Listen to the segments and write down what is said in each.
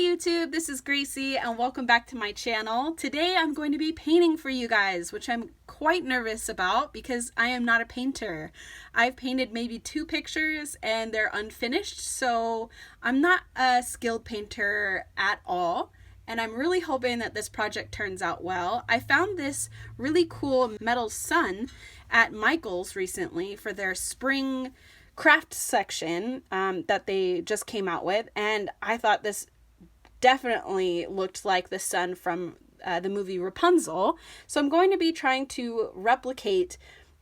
YouTube, this is Gracie and welcome back to my channel. Today I'm going to be painting for you guys, which I'm quite nervous about because I am not a painter. I've painted maybe 2 pictures and they're unfinished, so I'm not a skilled painter at all. And I'm really hoping that this project turns out well. I found this really cool metal sun at Michael's recently for their spring craft section that they just came out with, and I thought this definitely looked like the sun from the movie Rapunzel. So I'm going to be trying to replicate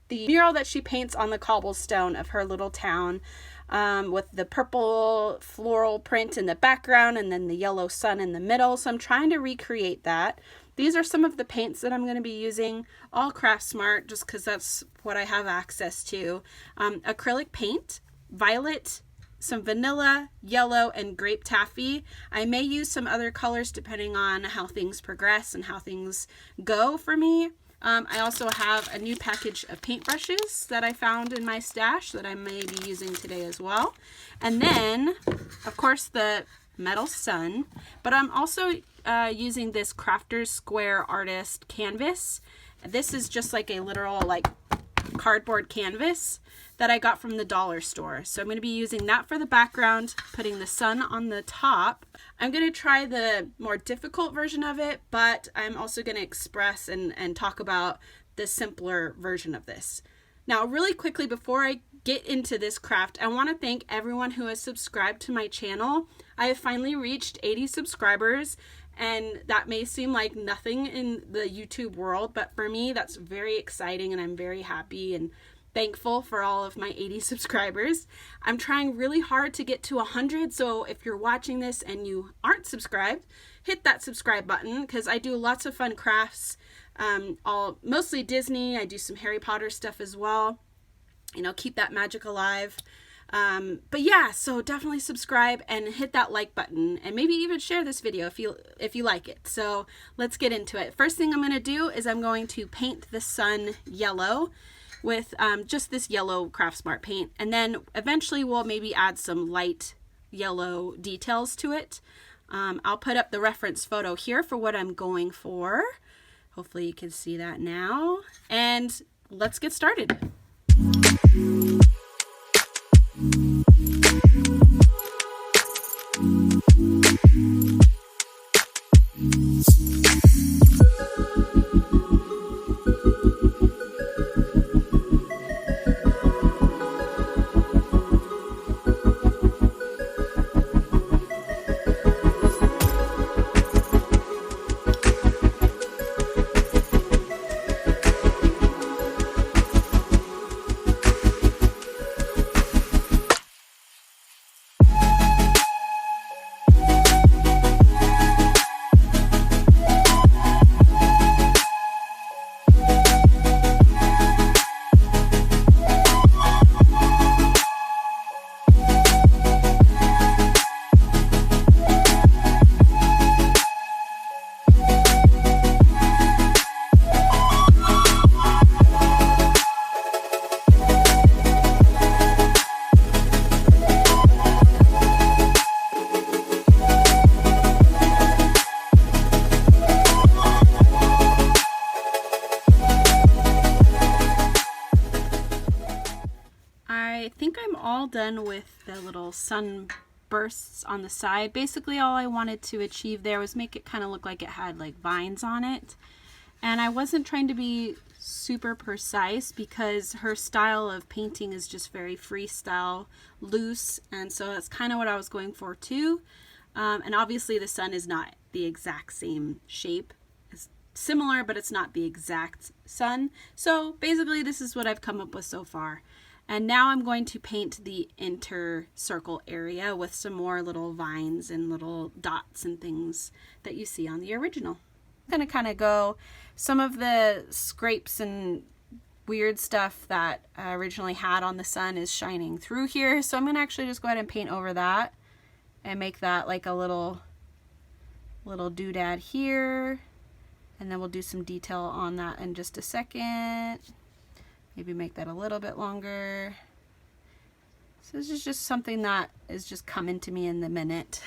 the mural that she paints on the cobblestone of her little town, with the purple floral print in the background and then the yellow sun in the middle. So I'm trying to recreate that. These are some of the paints that I'm going to be using, all Craft Smart, just because that's what I have access to. Acrylic paint, violet, some vanilla, yellow, and grape taffy. I may use some other colors depending on how things progress and how things go for me. I also have a new package of paintbrushes that I found in my stash that I may be using today as well. And then, of course, the metal sun, but I'm also using this Crafter's Square Artist canvas. This is just like a literal cardboard canvas that I got from the dollar store. So I'm going to be using that for the background, putting the sun on the top. I'm going to try the more difficult version of it, but I'm also going to express and talk about the simpler version of this. Now, really quickly before I get into this craft, I want to thank everyone who has subscribed to my channel. I have finally reached 80 subscribers, and that may seem like nothing in the YouTube world, but for me that's very exciting and I'm very happy and thankful for all of my 80 subscribers. I'm trying really hard to get to 100, so if you're watching this and you aren't subscribed, hit that subscribe button because I do lots of fun crafts, mostly Disney. I do some Harry Potter stuff as well, keep that magic alive. But yeah, so definitely subscribe and hit that like button and maybe even share this video if you like it. So let's get into it. First thing I'm going to do is I'm going to paint the sun yellow with just this yellow Craft Smart paint, and then eventually we'll maybe add some light yellow details to it. I'll put up the reference photo here for what I'm going for. Hopefully you can see that now, and let's get started. I think I'm all done with the little sunbursts on the side. Basically all I wanted to achieve there was make it kind of look like it had like vines on it. And I wasn't trying to be super precise because her style of painting is just very freestyle, loose, and so that's kind of what I was going for too. And obviously the sun is not the exact same shape. It's similar, but it's not the exact sun. So basically this is what I've come up with so far. And now I'm going to paint the inner circle area with some more little vines and little dots and things that you see on the original. I'm going to kind of go, some of the scrapes and weird stuff that I originally had on the sun is shining through here. So I'm going to actually just go ahead and paint over that and make that like a little doodad here. And then we'll do some detail on that in just a second. Maybe make that a little bit longer. So this is just something that is just coming to me in the minute.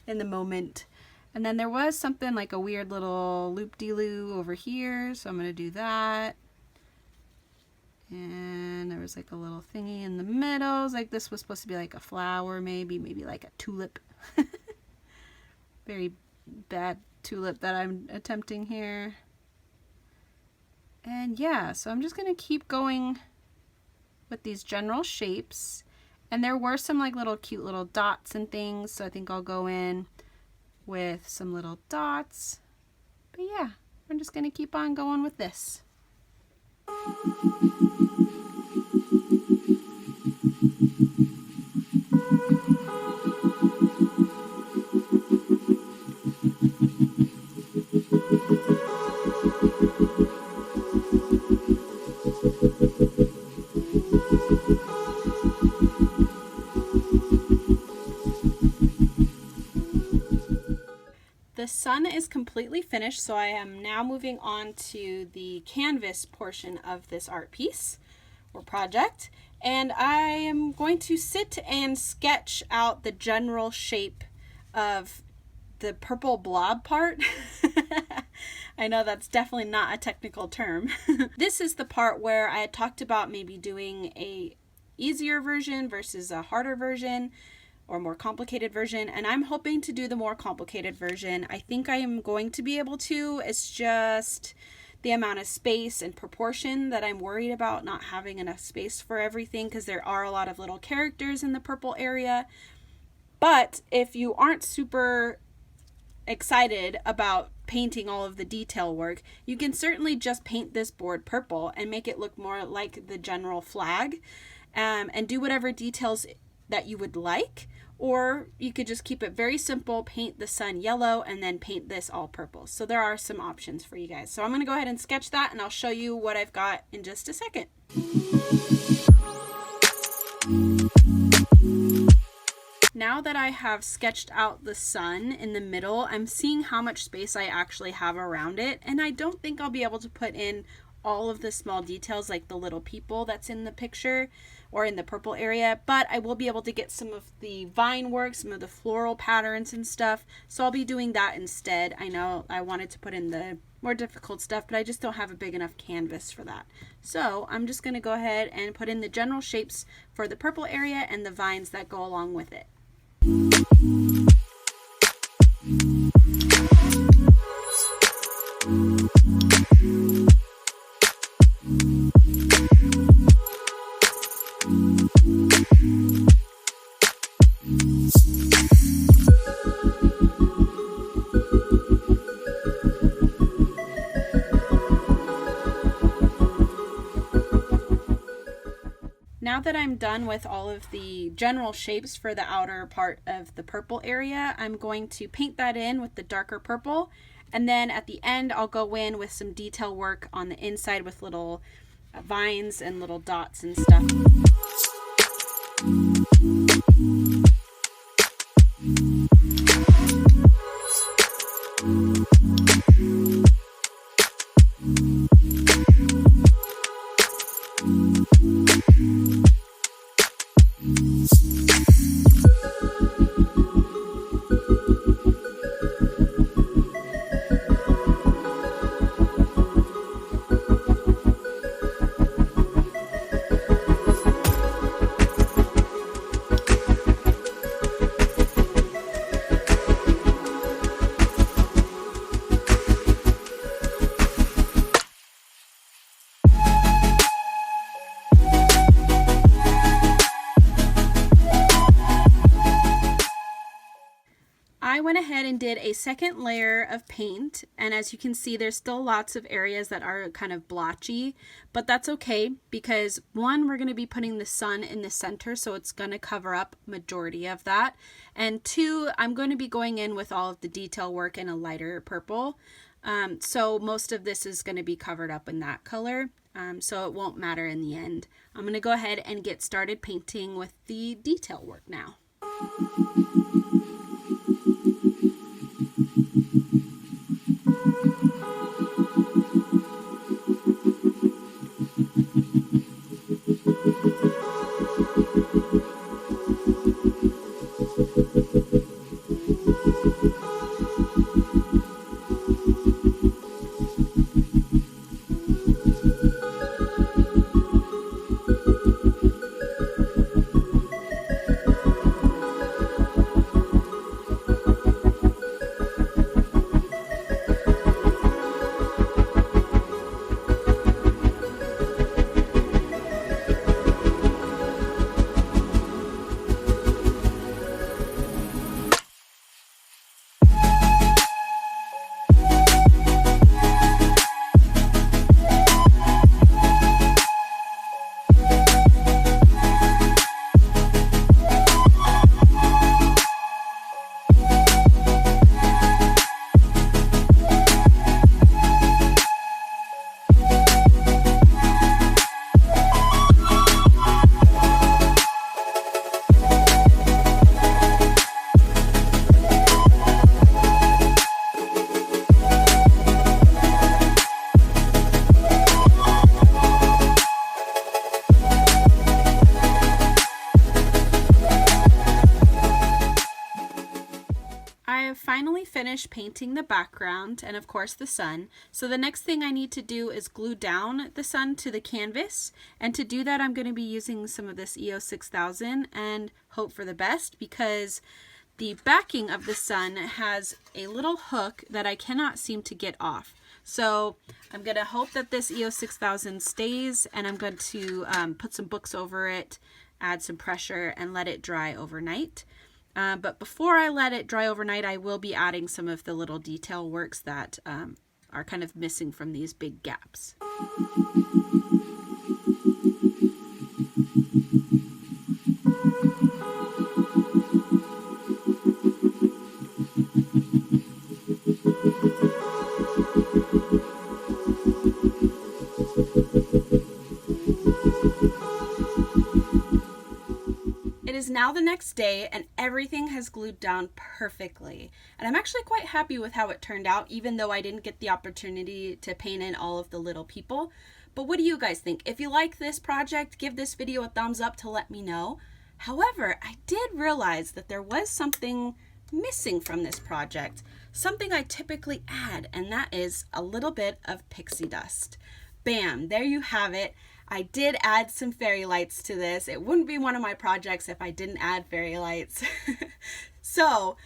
in the moment. And then there was something like a weird little loop-de-loo over here, so I'm going to do that. And there was like a little thingy in the middle. It was like this was supposed to be like a flower, maybe like a tulip. Very bad tulip that I'm attempting here. And yeah, so I'm just going to keep going with these general shapes. And there were some like little cute little dots and things, so I think I'll go in with some little dots. But yeah, I'm just going to keep on going with this. The sun is completely finished, so I am now moving on to the canvas portion of this art piece or project, and I am going to sit and sketch out the general shape of the purple blob part. I know that's definitely not a technical term. This is the part where I had talked about maybe doing a easier version versus a harder version, or more complicated version, and I'm hoping to do the more complicated version. I think I am going to be able to. It's just the amount of space and proportion that I'm worried about, not having enough space for everything, because there are a lot of little characters in the purple area. But if you aren't super excited about painting all of the detail work, you can certainly just paint this board purple and make it look more like the general flag, and do whatever details that you would like. Or you could just keep it very simple, paint the sun yellow, and then paint this all purple. So there are some options for you guys. So I'm going to go ahead and sketch that, and I'll show you what I've got in just a second. Now that I have sketched out the sun in the middle, I'm seeing how much space I actually have around it, and I don't think I'll be able to put in all of the small details like the little people that's in the picture or in the purple area, but I will be able to get some of the vine work, some of the floral patterns and stuff, so I'll be doing that instead. I know I wanted to put in the more difficult stuff, but I just don't have a big enough canvas for that. So I'm just going to go ahead and put in the general shapes for the purple area and the vines that go along with it. Now that I'm done with all of the general shapes for the outer part of the purple area, I'm going to paint that in with the darker purple, and then at the end I'll go in with some detail work on the inside with little vines and little dots and stuff. I went ahead and did a second layer of paint, and as you can see there's still lots of areas that are kind of blotchy, but that's okay because one, we're going to be putting the sun in the center, so it's going to cover up majority of that, and two, I'm going to be going in with all of the detail work in a lighter purple, so most of this is going to be covered up in that color, so it won't matter in the end. I'm going to go ahead and get started painting with the detail work now. I have finally finished painting the background and of course the sun. So the next thing I need to do is glue down the sun to the canvas. And to do that, I'm going to be using some of this EO 6000 and hope for the best, because the backing of the sun has a little hook that I cannot seem to get off. So I'm going to hope that this EO 6000 stays, and I'm going to put some books over it, add some pressure, and let it dry overnight. But before I let it dry overnight, I will be adding some of the little detail works that are kind of missing from these big gaps. It is now the next day and everything has glued down perfectly. And I'm actually quite happy with how it turned out, even though I didn't get the opportunity to paint in all of the little people. But what do you guys think? If you like this project, give this video a thumbs up to let me know. However, I did realize that there was something missing from this project, something I typically add, and that is a little bit of pixie dust. Bam, there you have it. I did add some fairy lights to this. It wouldn't be one of my projects if I didn't add fairy lights. So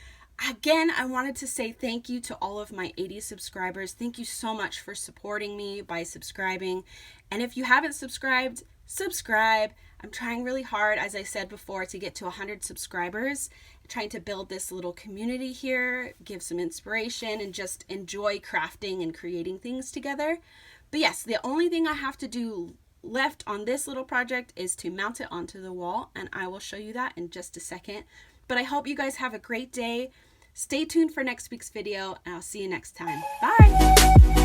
again, I wanted to say thank you to all of my 80 subscribers. Thank you so much for supporting me by subscribing. And if you haven't subscribed, subscribe. I'm trying really hard, as I said before, to get to 100 subscribers. I'm trying to build this little community here, give some inspiration, and just enjoy crafting and creating things together. But yes, the only thing I have to do left on this little project is to mount it onto the wall, and I will show you that in just a second. But I hope you guys have a great day. Stay tuned for next week's video, and I'll see you next time. Bye!